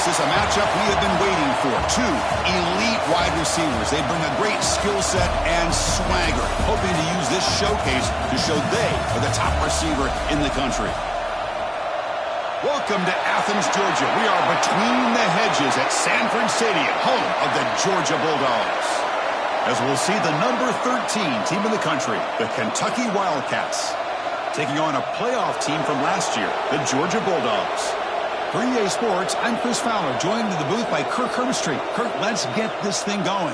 This is a matchup we have been waiting for. Two elite wide receivers. They bring a great skill set and swagger, hoping to use this showcase to show they are the top receiver in the country. Welcome to Athens, Georgia. We are between the hedges at Sanford Stadium, home of the Georgia Bulldogs. As we'll see the number 13 team in the country, the Kentucky Wildcats, taking on a playoff team from last year, the Georgia Bulldogs. For EA Sports, I'm Chris Fowler, joined in the booth by Kirk Herbstreit. Kirk, let's get this thing going.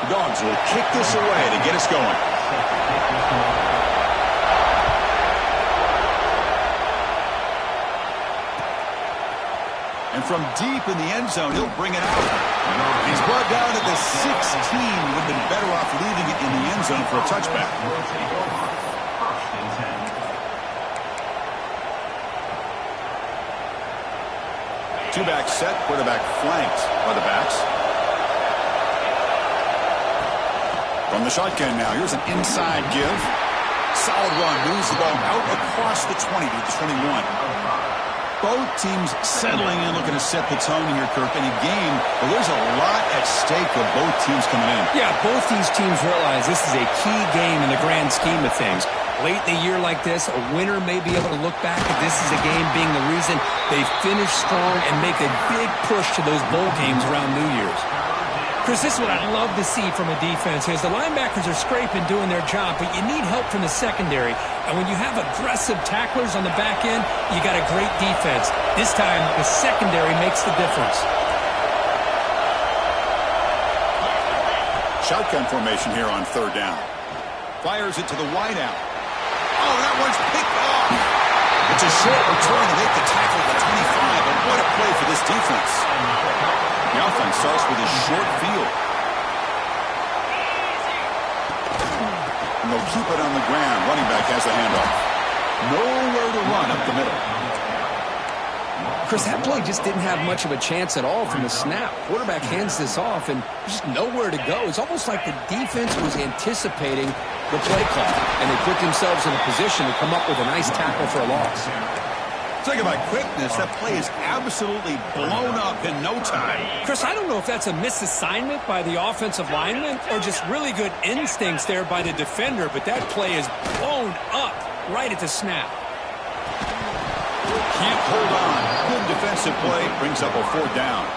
The Dogs will kick this away to get us going. And from deep in the end zone, he'll bring it out. He's brought down at the 16. Would have been better off leaving it in the end zone for a touchback. Two-back set, quarterback flanked by the backs. From the shotgun now, here's an inside give. Solid run, moves the ball out across the 20 to the 21. Both teams settling in, looking to set the tone here, Kirk, in a game where there's a lot at stake with both teams coming in. Yeah, both these teams realize this is a key game in the grand scheme of things. Late in a year like this, a winner may be able to look back at this as a game being the reason they finish strong and make a big push to those bowl games around New Year's. Chris, this is what I'd love to see from a defense is the linebackers are scraping, doing their job, but you need help from the secondary. And when you have aggressive tacklers on the back end, you got a great defense. This time, the secondary makes the difference. Shotgun formation here on third down. Fires it to the wideout. Oh, that one's picked off. It's a short return to make the tackle at the 25, but what a play for this defense. The offense starts with a short field. And they'll keep it on the ground. Running back has the handoff. Nowhere to run up the middle. Chris, that play just didn't have much of a chance at all from the snap. Quarterback hands this off and just nowhere to go. It's almost like the defense was anticipating the play call, and they put themselves in a position to come up with a nice tackle for a loss. Talk about quickness. That play is absolutely blown up in no time. Chris, I don't know if that's a misassignment by the offensive lineman or just really good instincts there by the defender, but that play is blown up right at the snap. Can't hold on. Good defensive play. Brings up a fourth down.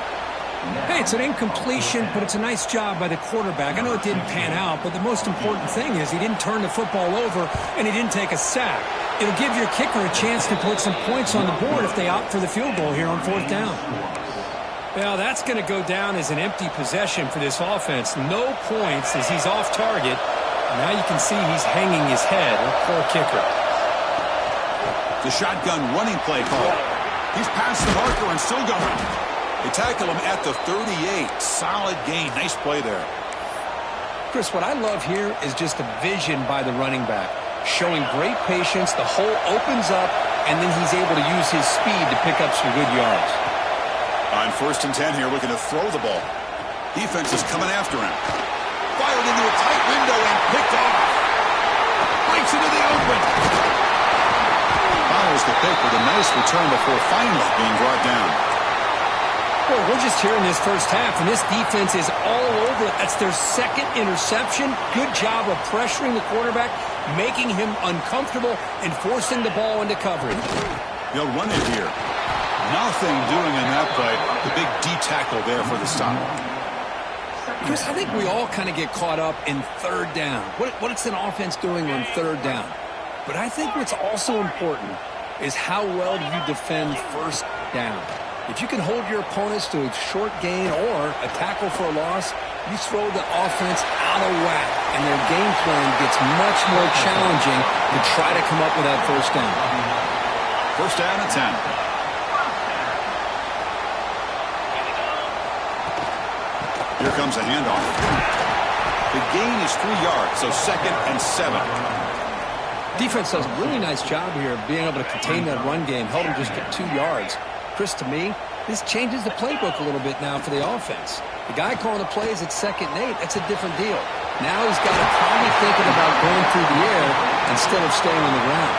Hey, it's an incompletion, but it's a nice job by the quarterback. I know it didn't pan out, but the most important thing is he didn't turn the football over and he didn't take a sack. It'll give your kicker a chance to put some points on the board if they opt for the field goal here on fourth down. Well, that's going to go down as an empty possession for this offense. No points as he's off target. Now you can see he's hanging his head. Poor kicker. The shotgun running play call. He's past the marker and still going. They tackle him at the 38. Solid gain. Nice play there. Chris, what I love here is just the vision by the running back. Showing great patience. The hole opens up, and then he's able to use his speed to pick up some good yards. On 1st and 10 here, looking to throw the ball. Defense is coming after him. Fired into a tight window and picked off. Breaks into the open. Follows the pick with a nice return before finally being brought down. Well, we're just here in this first half, and this defense is all over it. That's their second interception. Good job of pressuring the quarterback, making him uncomfortable, and forcing the ball into coverage. They'll run it here. Nothing doing in that play. The big D tackle there for the stop. Chris, I think we all kind of get caught up in third down. What is an offense doing on third down? But I think what's also important is how well do you defend first down. If you can hold your opponents to a short gain or a tackle for a loss, you throw the offense out of whack, and their game plan gets much more challenging to try to come up with that first down. First down and 10. Here comes a handoff. The gain is 3 yards, so 2nd and 7. Defense does a really nice job here of being able to contain that run game, held him just at 2 yards. Chris, to me, This changes the playbook a little bit now for the offense. The guy calling the plays at 2nd and 8, that's a different deal. Now he's got to probably thinking about going through the air instead of staying on the ground.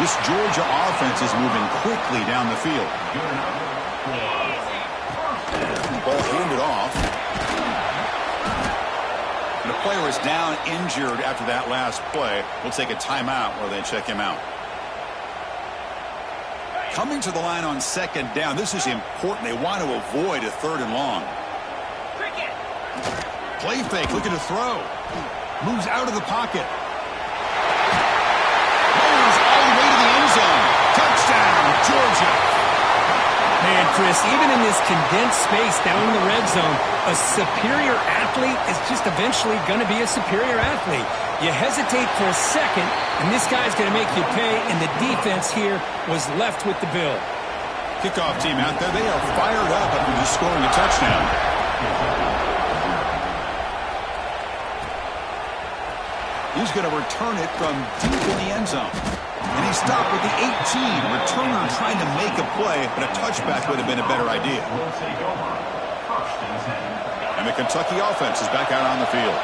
This Georgia offense is moving quickly down the field. Ball handed off. And the player is down injured after that last play. We'll take a timeout while they check him out. Coming to the line on 2nd down, this is important. They want to avoid a 3rd and long. Play fake, looking to throw. Moves out of the pocket. Moves all the way to the end zone. Touchdown, Georgia. Man, Chris, even in this condensed space down in the red zone, a superior athlete is just eventually going to be a superior athlete. You hesitate for a second, and this guy's going to make you pay, and the defense here was left with the bill. Kickoff team out there. They are fired up after just scoring a touchdown. He's going to return it from deep in the end zone. And he stopped with the 18. Returner trying to make a play, but a touchback would have been a better idea. And the Kentucky offense is back out on the field.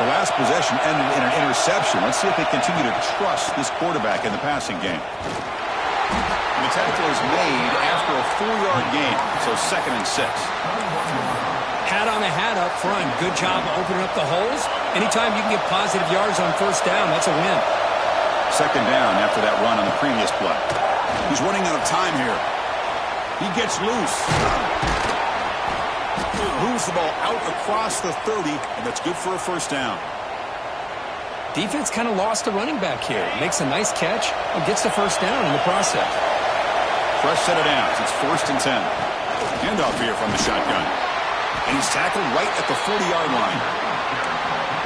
The last possession ended in an interception. Let's see if they continue to trust this quarterback in the passing game. And the tackle is made after a 4-yard gain, so 2nd and 6. Hat on a hat up front. Good job opening up the holes. Anytime you can get positive yards on 1st down, that's a win. 2nd down after that run on the previous play. He's running out of time here. He gets loose. Moves the ball out across the 30, and that's good for a 1st down. Defense kind of lost a running back here. Makes a nice catch and gets the 1st down in the process. Fresh set of downs. It's 1st and 10. Handoff here from the shotgun. And he's tackled right at the 40-yard line.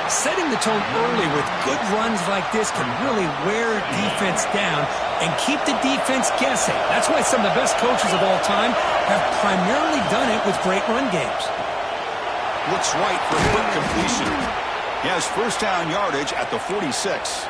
Setting the tone early with good runs like this can really wear defense down and keep the defense guessing. That's why some of the best coaches of all time have primarily done it with great run games. Looks right for a quick completion. He has 1st down yardage at the 46.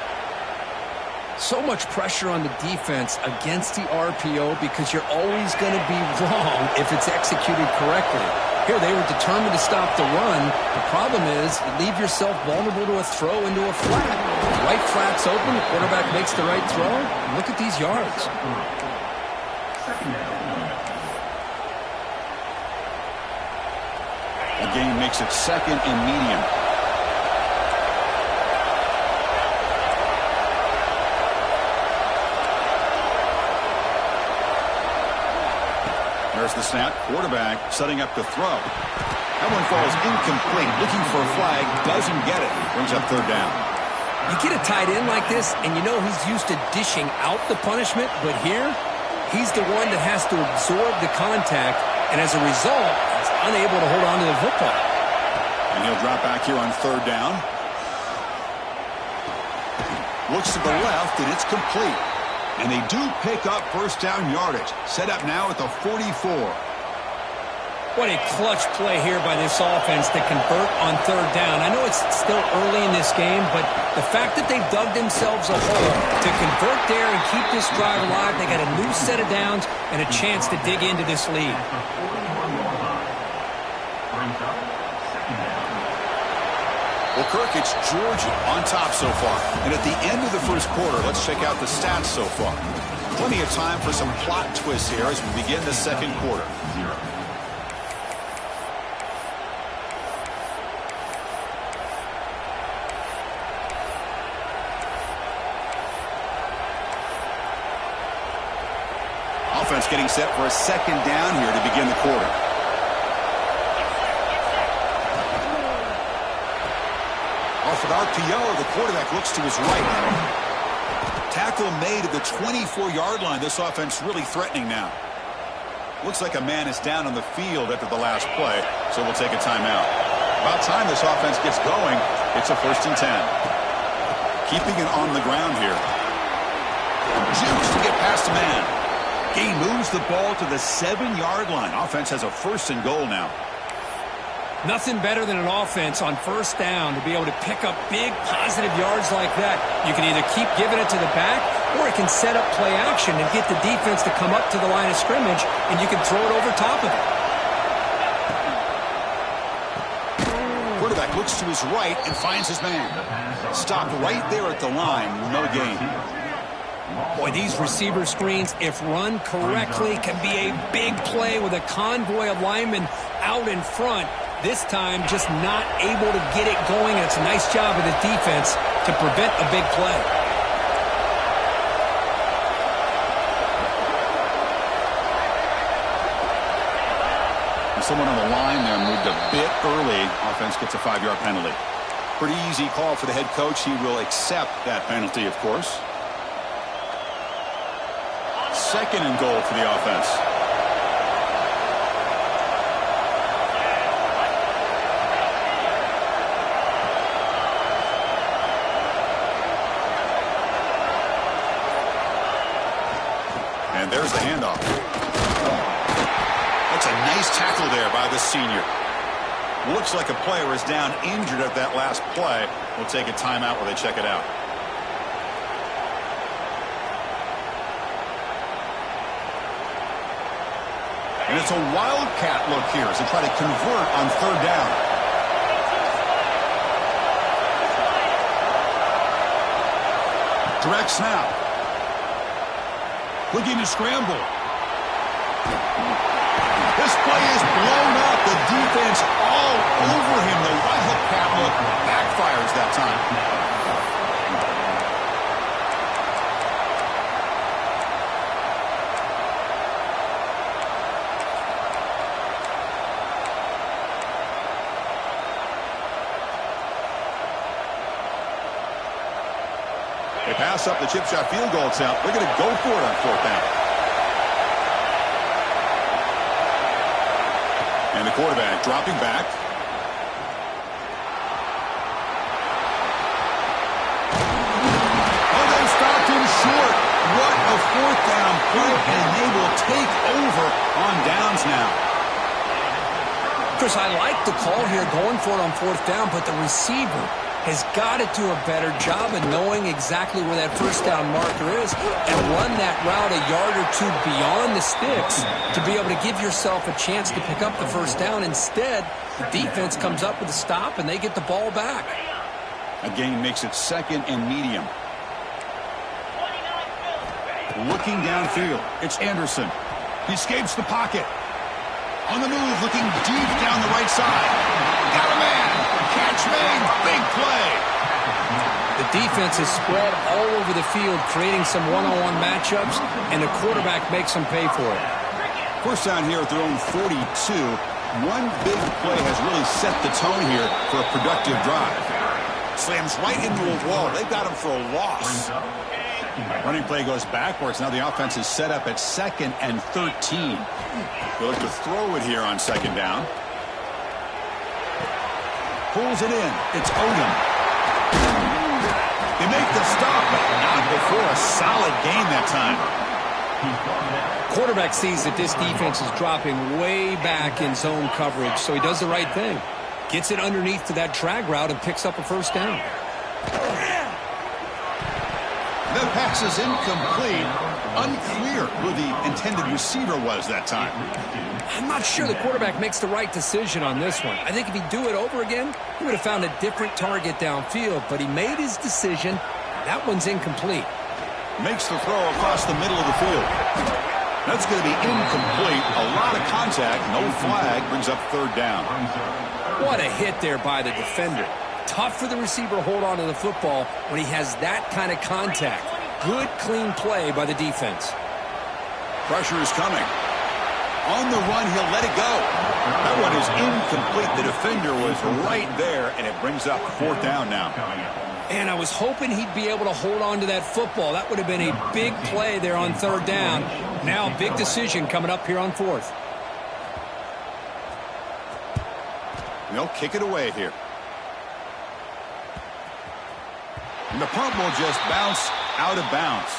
So much pressure on the defense against the RPO because you're always going to be wrong if it's executed correctly. Here they were determined to stop the run. The problem is you leave yourself vulnerable to a throw into a flat. The right flat's open, the quarterback makes the right throw. Look at these yards. The game makes it 2nd and medium. There's the snap. Quarterback setting up to throw. That one falls incomplete. Looking for a flag. Doesn't get it. Brings up 3rd down. You get a tight end like this, and you know he's used to dishing out the punishment, but here, he's the one that has to absorb the contact, and as a result, he's unable to hold on to the football. And he'll drop back here on 3rd down. Looks to the left, and it's complete. And they do pick up 1st down yardage. Set up now at the 44. What a clutch play here by this offense to convert on 3rd down. I know it's still early in this game, but the fact that they've dug themselves a hole to convert there and keep this drive alive, they got a new set of downs and a chance to dig into this lead. Well, Kirk, it's Georgia on top so far. And at the end of the 1st quarter, let's check out the stats so far. Plenty of time for some plot twists here as we begin the 2nd quarter. Offense getting set for a 2nd down here to begin the quarter. Off an RPO, the quarterback looks to his right. Tackle made at the 24-yard line. This offense really threatening now. Looks like a man is down on the field after the last play, so we'll take a timeout. About time this offense gets going. It's a 1st and 10. Keeping it on the ground here. Juice to get past a man. He moves the ball to the 7-yard line. Offense has a 1st and goal now. Nothing better than an offense on 1st down to be able to pick up big positive yards like that. You can either keep giving it to the back or it can set up play action and get the defense to come up to the line of scrimmage, and you can throw it over top of it. Quarterback looks to his right and finds his man. Stopped right there at the line. No gain. Boy, these receiver screens, if run correctly, can be a big play with a convoy of linemen out in front. This time, just not able to get it going. And it's a nice job of the defense to prevent a big play. Someone on the line there moved a bit early. Offense gets a 5-yard penalty. Pretty easy call for the head coach. He will accept that penalty, of course. 2nd and goal for the offense. And there's the handoff. That's a nice tackle there by the senior. Looks like a player is down injured at that last play. We'll take a timeout while they check it out. And it's a wildcat look here as they try to convert on 3rd down. Direct snap. Looking to scramble. This play is blown up. The defense all over him. The wildcat look backfires that time. They pass up the chip shot field goal attempt. They're going to go for it on 4th down. And the quarterback dropping back. Oh, they stopped him short. What a 4th down play, and they will take over on downs now. Chris, I like the call here going for it on 4th down, but the receiver has got to do a better job of knowing exactly where that 1st down marker is and run that route a yard or 2 beyond the sticks to be able to give yourself a chance to pick up the 1st down. Instead, the defense comes up with a stop and they get the ball back. A gain makes it 2nd and medium. Looking downfield, it's Anderson. He escapes the pocket. On the move, looking deep down the right side. Got a man. Catch made. Big play. The defense is spread all over the field, creating some one-on-one matchups, and the quarterback makes them pay for it. 1st down here at their own 42. One big play has really set the tone here for a productive drive. Slams right into a wall. They've got him for a loss. Running play goes backwards. Now the offense is set up at 2nd and 13. They look to throw it here on 2nd down. Pulls it in. It's Odom. They make the stop, but not before a solid gain that time. Quarterback sees that this defense is dropping way back in zone coverage, so he does the right thing. Gets it underneath to that drag route and picks up a 1st down. The pass is incomplete. Unclear who the intended receiver was that time. I'm not sure the quarterback makes the right decision on this one. I think if he'd do it over again, he would have found a different target downfield, but he made his decision. That one's incomplete. Makes the throw across the middle of the field. That's going to be incomplete. A lot of contact. No flag. Brings up 3rd down. What a hit there by the defender. Tough for the receiver to hold on to the football when he has that kind of contact. Good, clean play by the defense. Pressure is coming. On the run, he'll let it go. That one is incomplete. The defender was right there, and it brings up 4th down now. And I was hoping he'd be able to hold on to that football. That would have been a big play there on 3rd down. Now, big decision coming up here on 4th. They'll kick it away here. And the punt will just bounce out of bounds.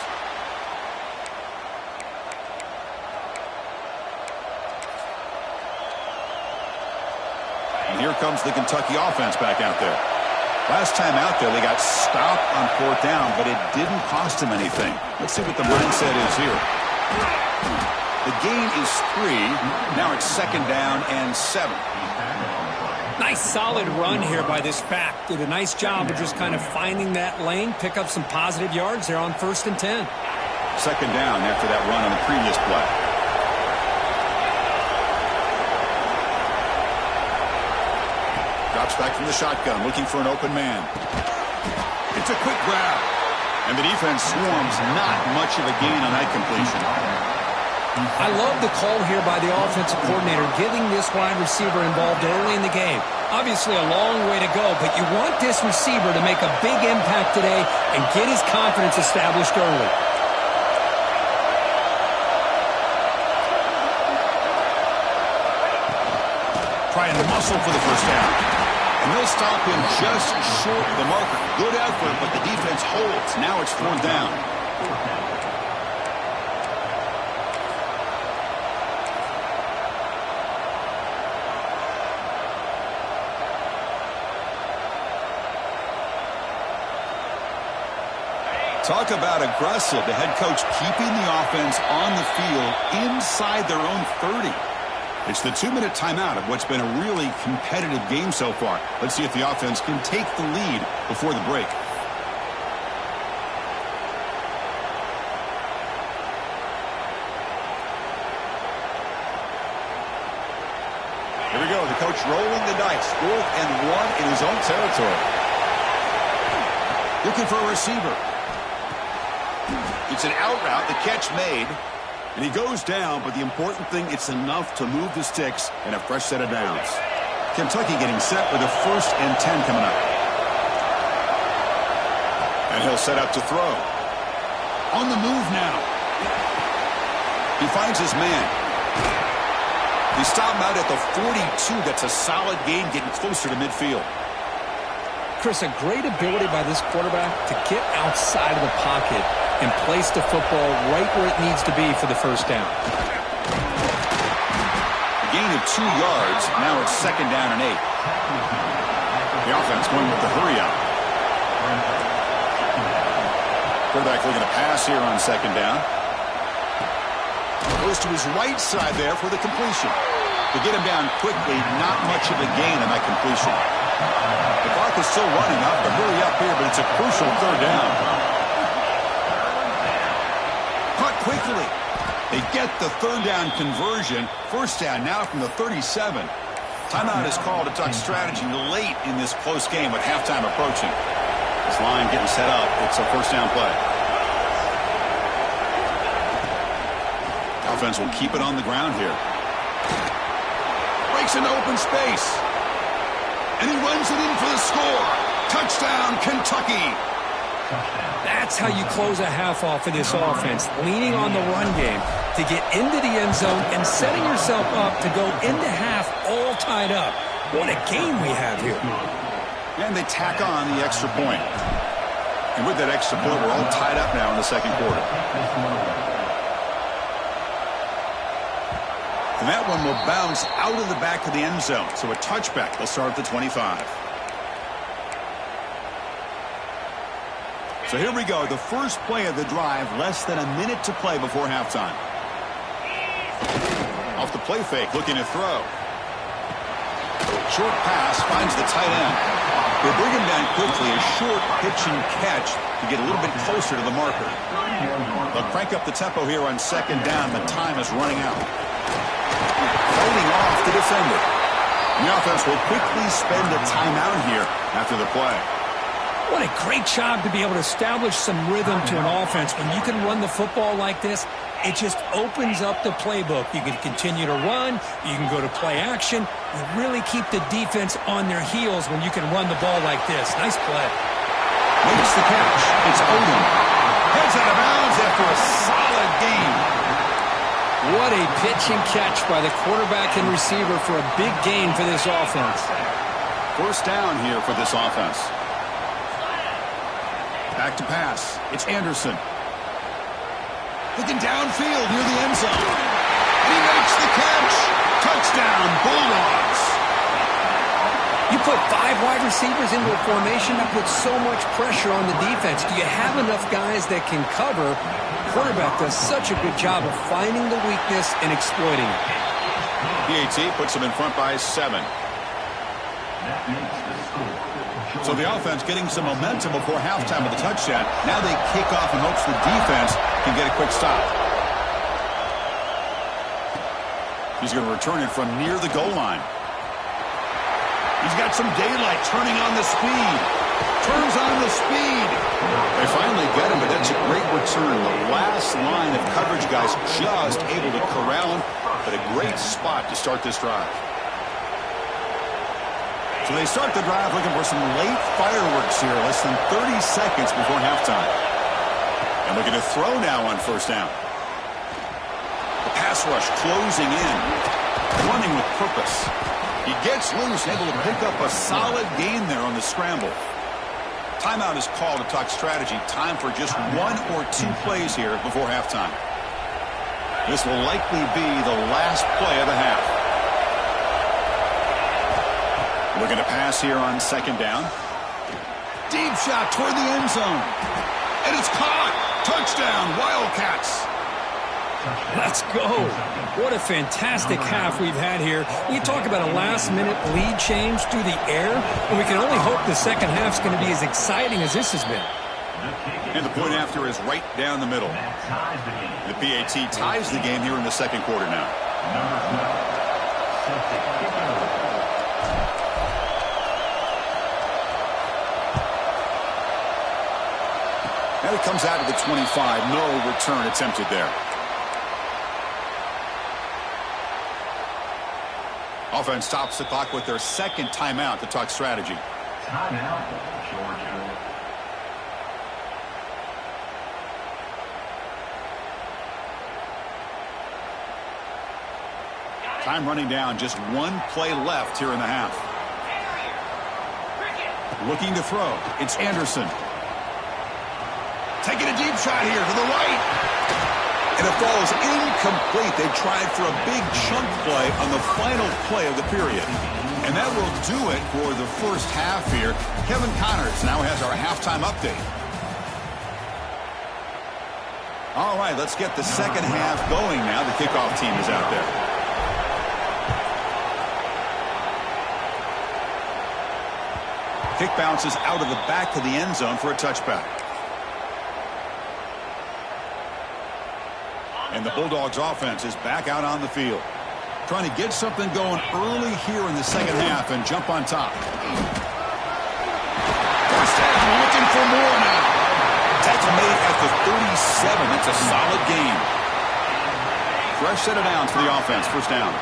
And here comes the Kentucky offense back out there. Last time out there, they got stopped on 4th down, but it didn't cost them anything. Let's see what the mindset is here. The gain is 3. Now it's 2nd down and 7. Nice solid run here by this back. Did a nice job of just kind of finding that lane, pick up some positive yards there on 1st and 10. 2nd down after that run on the previous play. Drops back from the shotgun, looking for an open man. It's a quick grab. And the defense swarms. Not much of a gain on that completion. I love the call here by the offensive coordinator, getting this wide receiver involved early in the game. Obviously a long way to go, but you want this receiver to make a big impact today and get his confidence established early. Trying to muscle for the 1st down. And they'll stop him just short of the marker. Good effort, but the defense holds. Now it's 4th down. Talk about aggressive. The head coach keeping the offense on the field inside their own 30. It's the 2-minute timeout of what's been a really competitive game so far. Let's see if the offense can take the lead before the break. Here we go. The coach rolling the dice. 4th and 1 in his own territory. Looking for a receiver. It's an out route, the catch made, and he goes down, but the important thing, it's enough to move the sticks and a fresh set of downs. Kentucky getting set with a 1st and 10 coming up. And he'll set up to throw. On the move now. He finds his man. He stopped him out at the 42. That's a solid gain, getting closer to midfield. Chris, a great ability by this quarterback to get outside of the pocket and place the football right where it needs to be for the 1st down. A gain of 2 yards. Now it's 2nd down and 8. The offense going with the hurry up. Quarterback looking to pass here on 2nd down. Goes to his right side there for the completion. To get him down quickly, not much of a gain on that completion. The clock is still running up, but hurry up here, but it's a crucial 3rd down. Caught quickly. They get the 3rd down conversion. 1st down now from the 37. Timeout is called to duck strategy late in this close game with halftime approaching. This line getting set up. It's a 1st down play. Offense will keep it on the ground here. Breaks into open space. And he runs it in for the score. Touchdown, Kentucky. That's how you close a half off of this offense, leaning on the run game to get into the end zone and setting yourself up to go into half all tied up. What a game we have here. And they tack on the extra point. And with that extra point, we're all tied up now in the 2nd quarter. And that one will bounce out of the back of the end zone. So a touchback. They'll start at the 25. So here we go. The first play of the drive. Less than a minute to play before halftime. Off the play fake. Looking to throw. Short pass. Finds the tight end. They bring him down quickly. A short pitch and catch to get a little bit closer to the marker. They'll crank up the tempo here on 2nd down. The time is running out. Fighting off the defender. The offense will quickly spend a timeout here after the play. What a great job to be able to establish some rhythm to an offense. When you can run the football like this, it just opens up the playbook. You can continue to run. You can go to play action. You really keep the defense on their heels when you can run the ball like this. Nice play. Makes the catch. It's Odom. Heads out of bounds after a solid game. What a pitch and catch by the quarterback and receiver for a big gain for this offense. 1st down here for this offense. Back to pass. It's Anderson. Looking downfield near the end zone. And he makes the catch. Touchdown, Bulldogs. You put 5 wide receivers into a formation, that puts so much pressure on the defense. Do you have enough guys that can cover? Quarterback does such a good job of finding the weakness and exploiting it. PAT puts them in front by 7. So the offense getting some momentum before halftime with the touchdown. Now they kick off in hopes the defense can get a quick stop. He's going to return it from near the goal line. He's got some daylight, turning on the speed. Turns on the speed. They finally get him, but that's a great return. The last line of coverage guys just able to corral him, but a great spot to start this drive. So they start the drive looking for some late fireworks here, less than 30 seconds before halftime. And looking to throw now on first down. The pass rush closing in, running with purpose. He gets loose, able to pick up a solid gain there on the scramble. Timeout is called to talk strategy. Time for just 1 or 2 plays here before halftime. This will likely be the last play of the half. Looking to pass here on second down. Deep shot toward the end zone. And it's caught. Touchdown, Wildcats. Let's go. What a fantastic half we've had here. We talk about a last-minute lead change through the air, and we can only hope the second half's going to be as exciting as this has been. And the point after is right down the middle. The PAT ties the game here in the second quarter now. Now he comes out of the 25. No return attempted there. Offense stops the clock with their second timeout to talk strategy. Timeout, Georgia. Time running down, just 1 play left here in the half. Looking to throw. It's Anderson. Taking a deep shot here to the right. And it falls incomplete. They tried for a big chunk play on the final play of the period. And that will do it for the first half here. Kevin Connors now has our halftime update. All right, let's get the second half going now. The kickoff team is out there. Kick bounces out of the back of the end zone for a touchback. And the Bulldogs offense is back out on the field. Trying to get something going early here in the second half and jump on top. First down, looking for more now. Tackle made at the 37. That's a solid gain. Fresh set of downs for the offense. First down.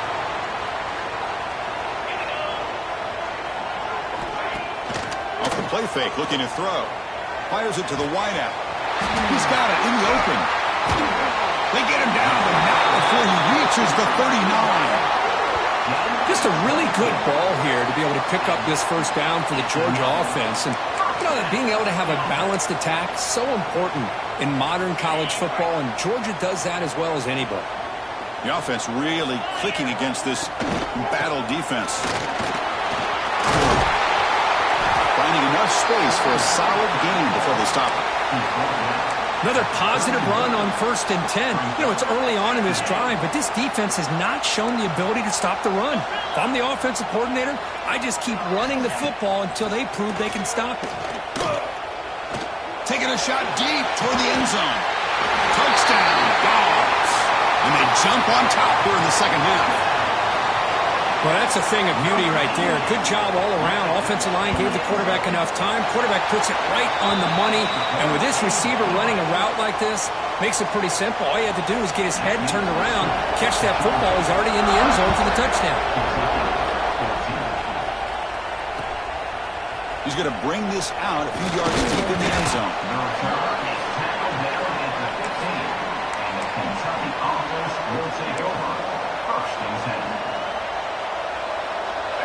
Off the play fake, looking to throw. Fires it to the wideout. He's got it in the open. They get him down, but not before he reaches the 39. Just a really good ball here to be able to pick up this first down for the Georgia offense. And, you know, being able to have a balanced attack, so important in modern college football, and Georgia does that as well as anybody. The offense really clicking against this battle defense. Finding enough space for a solid gain before they stop it. Another positive run on 1st and 10. You know, it's early on in this drive, but this defense has not shown the ability to stop the run. If I'm the offensive coordinator, I just keep running the football until they prove they can stop it. Taking a shot deep toward the end zone. Touchdown, Dogs. And they jump on top here in the second half. Well, that's a thing of beauty right there. Good job all around. Offensive line gave the quarterback enough time. Quarterback puts it right on the money. And with this receiver running a route like this, makes it pretty simple. All you have to do is get his head turned around, catch that football. He's already in the end zone for the touchdown. He's going to bring this out a few yards deep in the end zone.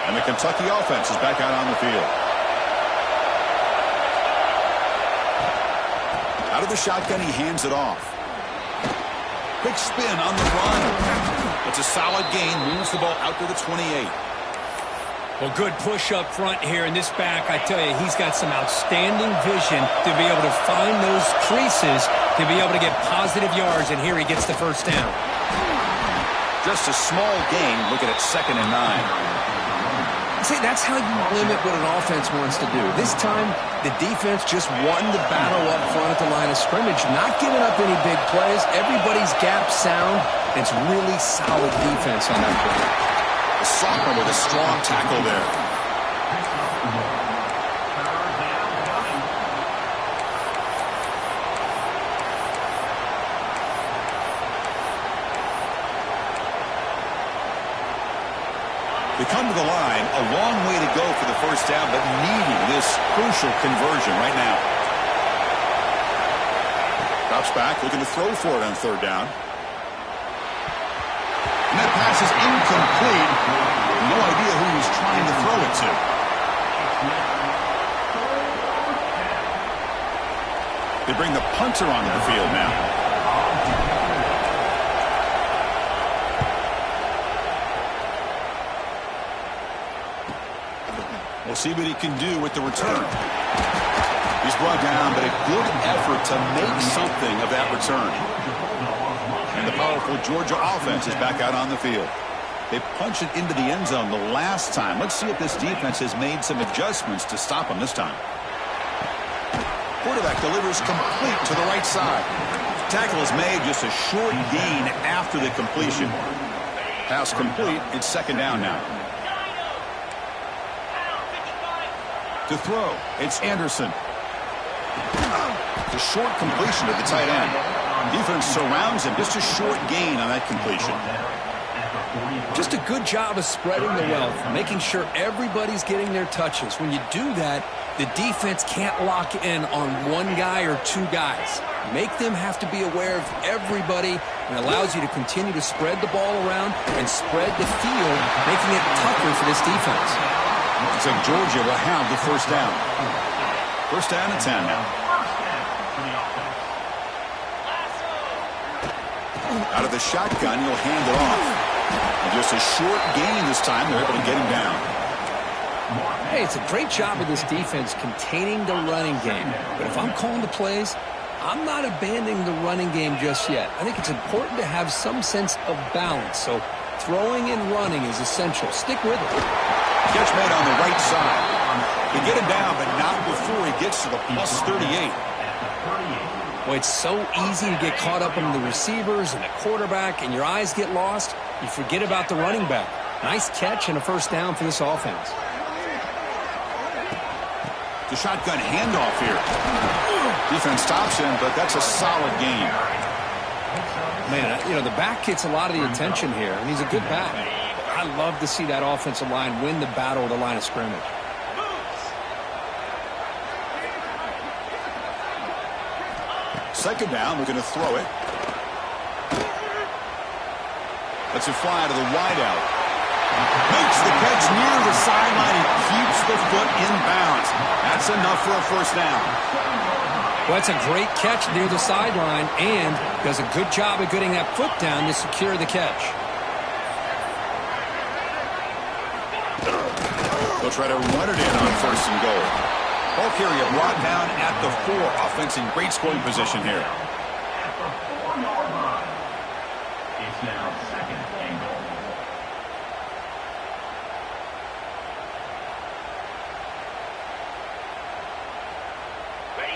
And the Kentucky offense is back out on the field. Out of the shotgun, he hands it off. Quick spin on the run. It's a solid gain. Moves the ball out to the 28. Well, good push up front here, and this back, I tell you, he's got some outstanding vision to be able to find those creases, to be able to get positive yards, and here he gets the first down. Just a small gain, looking at 2nd and 9. See, that's how you limit what an offense wants to do. This time, the defense just won the battle up front at the line of scrimmage, not giving up any big plays. Everybody's gap sound. It's really solid defense on that play. The sophomore with a strong tackle there. They come to the line, a long way to go for the first down, but needing this crucial conversion right now. Drops back, looking to throw for it on 3rd down. And that pass is incomplete. No idea who he was trying to throw it to. They bring the punter onto the field now. We'll see what he can do with the return. He's brought down, but a good effort to make something of that return. And the powerful Georgia offense is back out on the field. They punched it into the end zone the last time. Let's see if this defense has made some adjustments to stop them this time. Quarterback delivers complete to the right side. Tackle is made, just a short gain after the completion. Pass complete. It's 2nd down now. To throw, it's Anderson. The short completion to the tight end. Defense surrounds him. Just a short gain on that completion. Just a good job of spreading the wealth, making sure everybody's getting their touches. When you do that, the defense can't lock in on one guy or 2 guys. Make them have to be aware of everybody, and allows you to continue to spread the ball around and spread the field, making it tougher for this defense. Looks like Georgia will have the first down. First down and 10 now. Out of the shotgun, he'll hand it off. And just a short gain this time. They're able to get him down. Hey, it's a great job of this defense containing the running game. But if I'm calling the plays, I'm not abandoning the running game just yet. I think it's important to have some sense of balance. So throwing and running is essential. Stick with it. Catch made on the right side. They get him down, but not before he gets to the plus 38. Well, it's so easy to get caught up in the receivers and the quarterback, and your eyes get lost. You forget about the running back. Nice catch and a first down for this offense. The shotgun handoff here. Defense stops him, but that's a solid gain. Man, you know, the back gets a lot of the attention here, and he's a good back. I love to see that offensive line win the battle at the line of scrimmage. Second down, looking to throw it. Lets it fly to the wideout. Makes the catch near the sideline. He keeps the foot in bounds. That's enough for a first down. Well, that's a great catch near the sideline, and does a good job of getting that foot down to secure the catch. They'll try to run it in on 1st and goal. Ball carrier brought down at the 4. Offense in great scoring position here. At the 4-yard line. It's now 2nd and goal.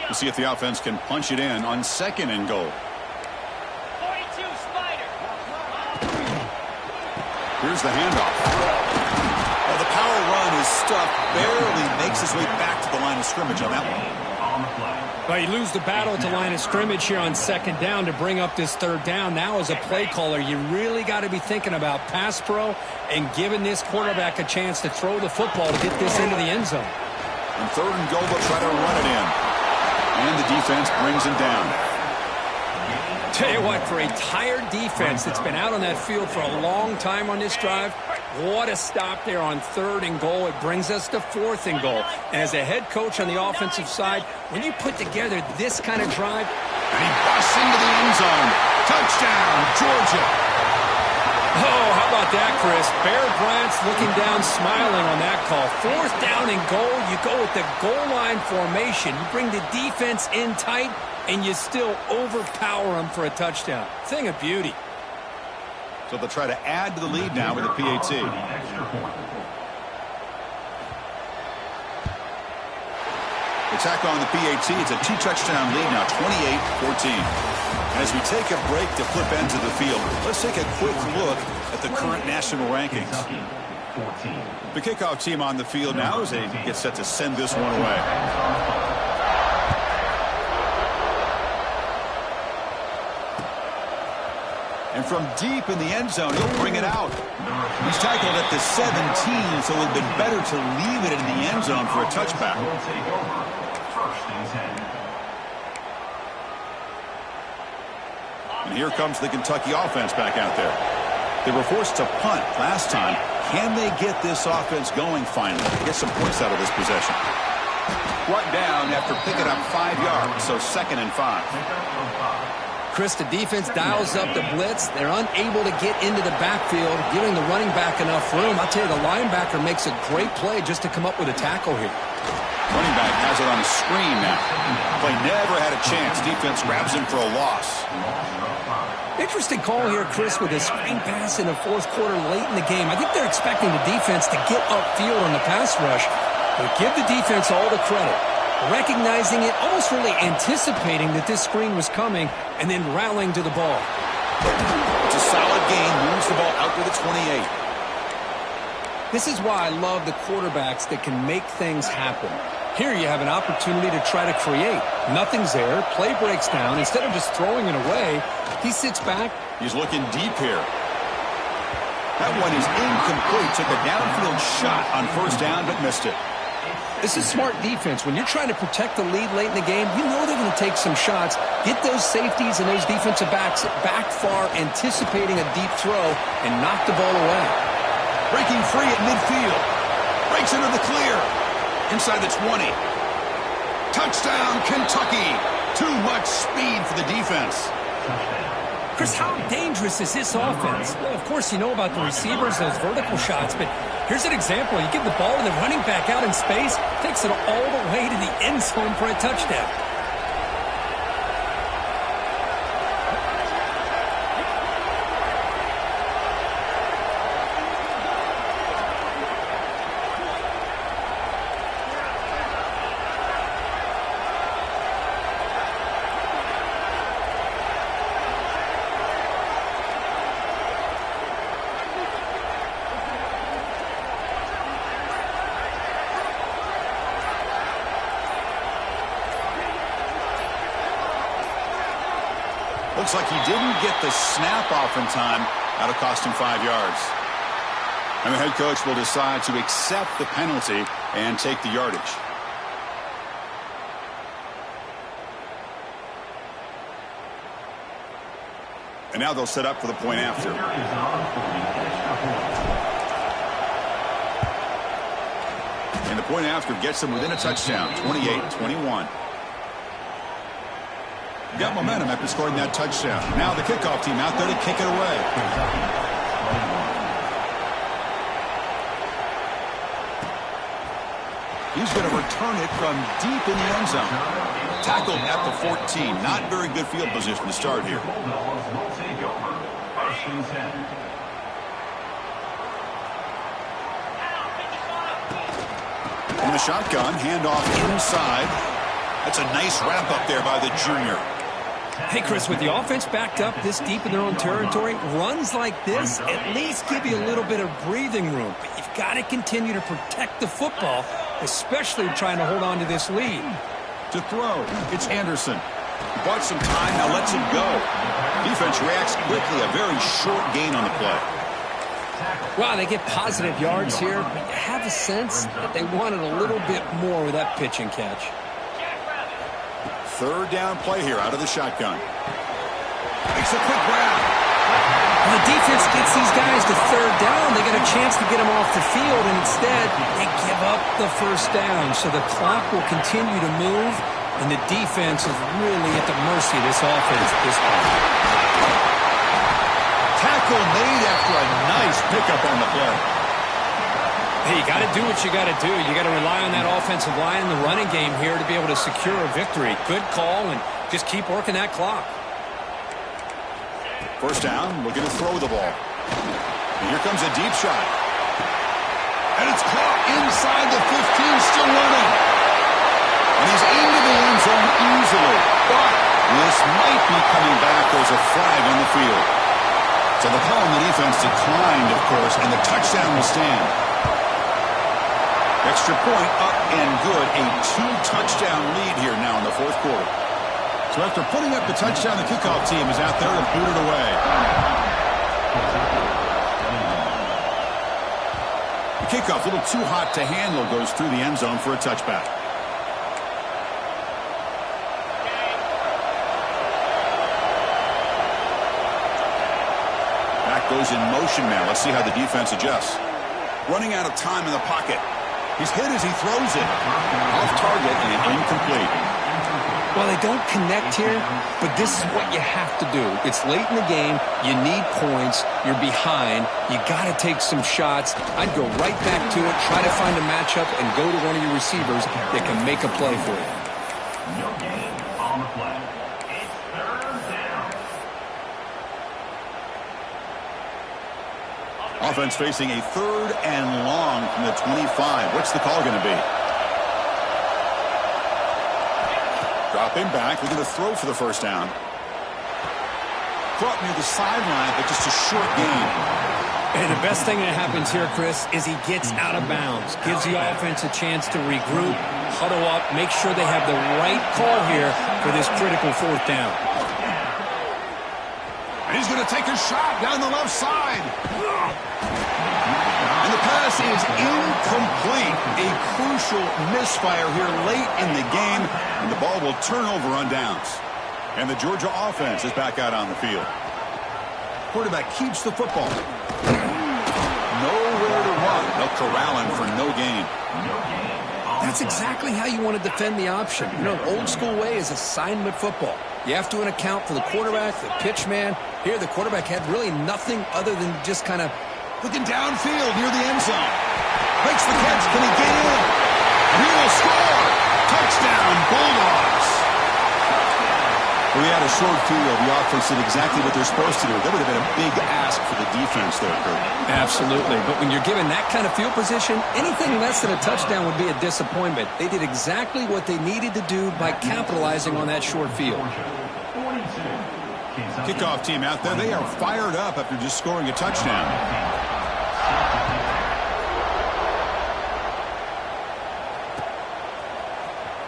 We'll see if the offense can punch it in on 2nd and goal. 42 Spider. Here's the handoff. Well, the power run is stuffed. Barely makes his way back to the line of scrimmage on that one. Well, you lose the battle at the line of scrimmage here on 2nd down to bring up this 3rd down. Now, as a play caller, you really got to be thinking about pass pro and giving this quarterback a chance to throw the football to get this into the end zone. On 3rd and goal, they'll try to run it in. And the defense brings him down. Tell you what, for a tired defense that's been out on that field for a long time on this drive, what a stop there on 3rd and goal. It brings us to 4th and goal. And as a head coach on the offensive side, when you put together this kind of drive, and he busts into the end zone. Touchdown, Georgia. Oh, how about that, Chris? Bear Bryant's looking down, smiling on that call. 4th down and goal. You go with the goal line formation. You bring the defense in tight, and you still overpower them for a touchdown. Thing of beauty. So they'll try to add to the lead now with a PAT. The tackle on the PAT. It's a 2-touchdown lead now, 28-14. As we take a break to flip ends of the field, let's take a quick look at the current national rankings. The kickoff team on the field now as they get set to send this one away. And from deep in the end zone, he'll bring it out. He's tackled at the 17, so it would have been better to leave it in the end zone for a touchback. And here comes the Kentucky offense back out there. They were forced to punt last time. Can they get this offense going finally? Get some points out of this possession. Brought down after picking up 5 yards, so 2nd and 5. Chris, the defense dials up the blitz. They're unable to get into the backfield, giving the running back enough room. I'll tell you, the linebacker makes a great play just to come up with a tackle here. Running back has it on the screen now. Play never had a chance. Defense grabs him for a loss. Interesting call here, Chris, with a screen pass in the 4th quarter late in the game. I think they're expecting the defense to get upfield on the pass rush, but give the defense all the credit. Recognizing it, almost really anticipating that this screen was coming, and then rallying to the ball. It's a solid game. Moves the ball out to the 28. This is why I love the quarterbacks that can make things happen. Here you have an opportunity to try to create. Nothing's there. Play breaks down. Instead of just throwing it away, he sits back. He's looking deep here. That one is incomplete. Took a downfield shot on 1st down, but missed it. This is smart defense. When you're trying to protect the lead late in the game, you know they're going to take some shots. Get those safeties and those defensive backs back far, anticipating a deep throw, and knock the ball away. Breaking free at midfield. Breaks into the clear. Inside the 20. Touchdown, Kentucky. Too much speed for the defense. Chris, how dangerous is this offense? Well, of course, you know about the receivers, those vertical shots, but here's an example. You give the ball to the running back out in space, takes it all the way to the end zone for a touchdown. Looks like he didn't get the snap off in time. That'll cost him 5 yards. And the head coach will decide to accept the penalty and take the yardage. And now they'll set up for the point after. And the point after gets them within a touchdown, 28-21. Got momentum after scoring that touchdown. Now the kickoff team out there to kick it away. He's going to return it from deep in the end zone. Tackled at the 14. Not very good field position to start here. In the shotgun, handoff inside. That's a nice wrap up there by the junior. Hey, Chris, with the offense backed up this deep in their own territory, runs like this at least give you a little bit of breathing room. But you've got to continue to protect the football, especially trying to hold on to this lead. To throw, it's Anderson. He bought some time, now lets him go. Defense reacts quickly, a very short gain on the play. Wow, they get positive yards here, but you have a sense that they wanted a little bit more with that pitch and catch. 3rd down play here out of the shotgun. Makes a quick grab. When the defense gets these guys to 3rd down, they get a chance to get them off the field, and instead they give up the 1st down. So the clock will continue to move, and the defense is really at the mercy of this offense at this point. Tackle tackle made after a nice pickup on the play. Hey, you got to do what you got to do. You got to rely on that offensive line and the running game here to be able to secure a victory. Good call, and just keep working that clock. First down, looking to throw the ball. And here comes a deep shot. And it's caught inside the 15, still running. And he's into the end zone easily. But this might be coming back. There's a flag on the field. So the call on the defense declined, of course, and the touchdown will stand. Extra point up and good. A 2-touchdown lead here now in the fourth quarter. So after putting up the touchdown, the kickoff team is out there to boot it away. The kickoff, a little too hot to handle, goes through the end zone for a touchback. Back goes in motion now. Let's see how the defense adjusts. Running out of time in the pocket. He's hit as he throws it. Off target and incomplete. Well, they don't connect here, but this is what you have to do. It's late in the game. You need points. You're behind. You got to take some shots. I'd go right back to it, try to find a matchup, and go to one of your receivers that can make a play for you. No gain on the play. It's third down. Offense facing a 3rd and long from the 25. What's the call going to be? Dropping back, looking to throw for the first down. Caught near the sideline, but just a short gain. And the best thing that happens here, Chris, is he gets out of bounds. Gives the offense a chance to regroup, huddle up, make sure they have the right call here for this critical 4th down. And he's going to take a shot down the left side. And the pass is incomplete. A crucial misfire here late in the game. And the ball will turn over on downs. And the Georgia offense is back out on the field. Quarterback keeps the football. Nowhere to run. They'll corral him for no gain. That's exactly how you want to defend the option. You know, the old school way is assignment football. You have to account for the quarterback, the pitch man. Here, the quarterback had really nothing other than just kind of looking downfield near the end zone. Makes the catch. Can he get in? He will score. Touchdown, Bulldogs. We had a short field. The offense did exactly what they're supposed to do. That would have been a big ask for the defense there, Kurt. Absolutely. But when you're given that kind of field position, anything less than a touchdown would be a disappointment. They did exactly what they needed to do by capitalizing on that short field. Kickoff team out there. They are fired up after just scoring a touchdown.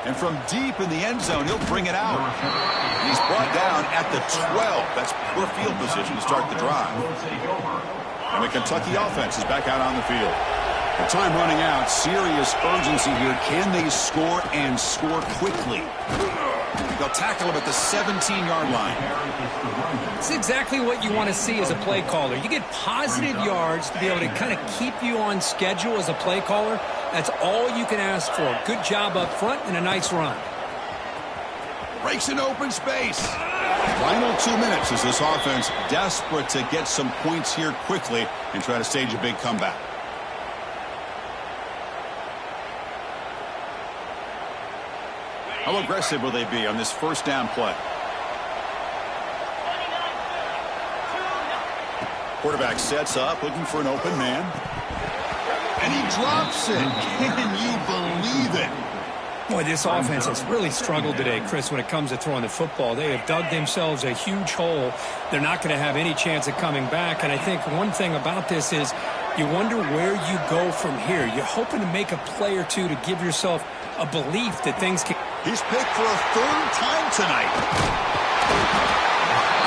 And from deep in the end zone, he'll bring it out. He's brought down at the 12. That's poor field position to start the drive. And the Kentucky offense is back out on the field. The time running out. Serious urgency here. Can they score and score quickly? They'll tackle him at the 17-yard line. It's exactly what you want to see as a play caller. You get positive yards to be able to kind of keep you on schedule as a play caller. That's all you can ask for. Good job up front and a nice run. Breaks an open space. Final 2 minutes as this offense desperate to get some points here quickly and try to stage a big comeback. How aggressive will they be on this first down play? Quarterback sets up, looking for an open man. And he drops it. Can you believe it? Boy, this offense has really struggled today, Chris, when it comes to throwing the football. They have dug themselves a huge hole. They're not going to have any chance of coming back. And I think one thing about this is you wonder where you go from here. You're hoping to make a play or two to give yourself a belief that things can... He's picked for a 3rd time tonight.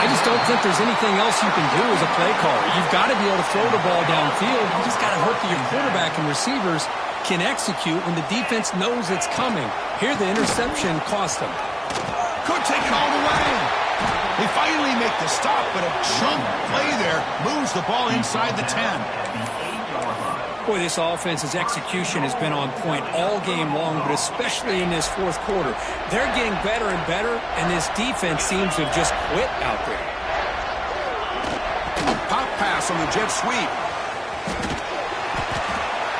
I just don't think there's anything else you can do as a play caller. You've got to be able to throw the ball downfield. You just got to hope that your quarterback and receivers can execute when the defense knows it's coming. Here, the interception cost them. Could take it all the way. They finally make the stop, but a chunk play there moves the ball inside the 10. Boy, this offense's execution has been on point all game long, but especially in this fourth quarter. They're getting better and better, and this defense seems to have just quit out there. A pop pass on the jet sweep.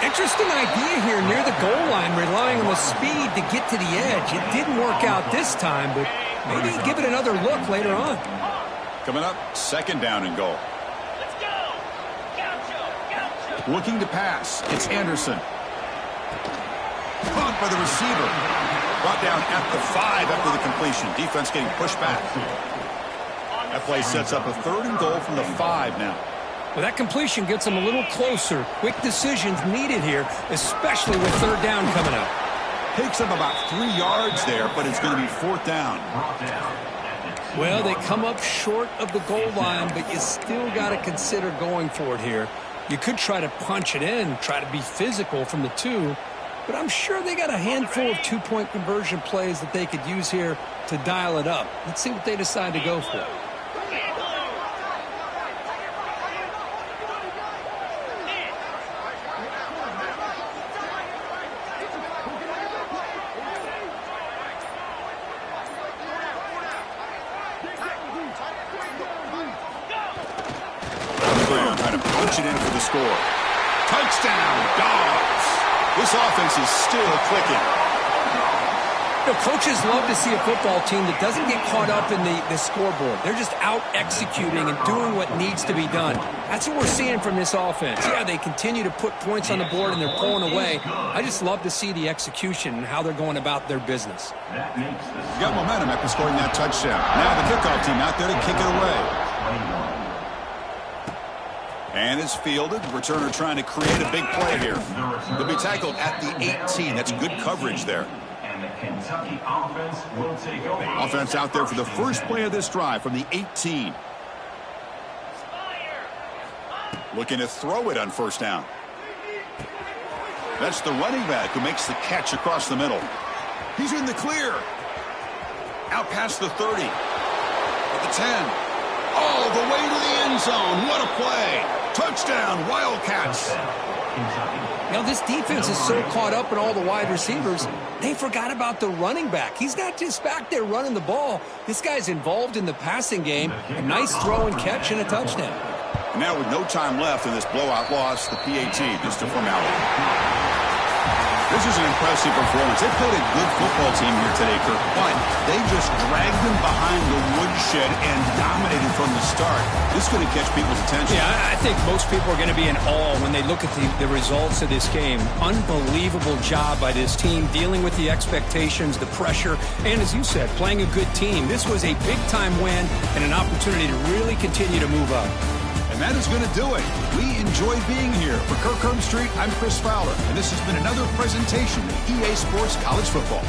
Interesting idea here near the goal line, relying on the speed to get to the edge. It didn't work out this time, but maybe give it another look later on. Coming up, 2nd down and goal. Let's go. Gaucho. Looking to pass. It's Anderson. Caught by the receiver. Brought down at the 5 after the completion. Defense getting pushed back. That play sets up a 3rd and goal from the 5 now. Well, that completion gets them a little closer. Quick decisions needed here, especially with 3rd down coming up. Takes up about 3 yards there, but it's going to be 4th down. Well, they come up short of the goal line, but you still got to consider going for it here. You could try to punch it in, try to be physical from the 2, but I'm sure they got a handful of 2-point conversion plays that they could use here to dial it up. Let's see what they decide to go for. Trying to punch it in for the score. Touchdown, Dogs! This offense is still clicking. You know, coaches love to see a football team that doesn't get caught up in the scoreboard. They're just out executing and doing what needs to be done. That's what we're seeing from this offense. Yeah, they continue to put points on the board and they're pulling away. I just love to see the execution and how they're going about their business. Got momentum after scoring that touchdown. Now the kickoff team out there to kick it away. And it's fielded. Returner trying to create a big play here. They'll be tackled at the 18. That's good coverage there. And the Kentucky offense will take over. Offense out there for the first play of this drive from the 18. Looking to throw it on 1st down. That's the running back who makes the catch across the middle. He's in the clear. Out past the 30. At the 10. All the way to the end zone. What a play. Touchdown, Wildcats. Now, this defense is so caught up in all the wide receivers, they forgot about the running back. He's not just back there running the ball. This guy's involved in the passing game. A nice throw and catch and a touchdown. And now with no time left in this blowout loss, the PAT, just a formality. This is an impressive performance. They played a good football team here today, Kirk, but they just dragged them behind the woodshed and dominated from the start. This is going to catch people's attention. Yeah, I think most people are going to be in awe when they look at the results of this game. Unbelievable job by this team, dealing with the expectations, the pressure, and as you said, playing a good team. This was a big-time win and an opportunity to really continue to move up. And that is going to do it. We enjoy being here. For Kirk Herbstreit, I'm Chris Fowler, and this has been another presentation of EA Sports College Football.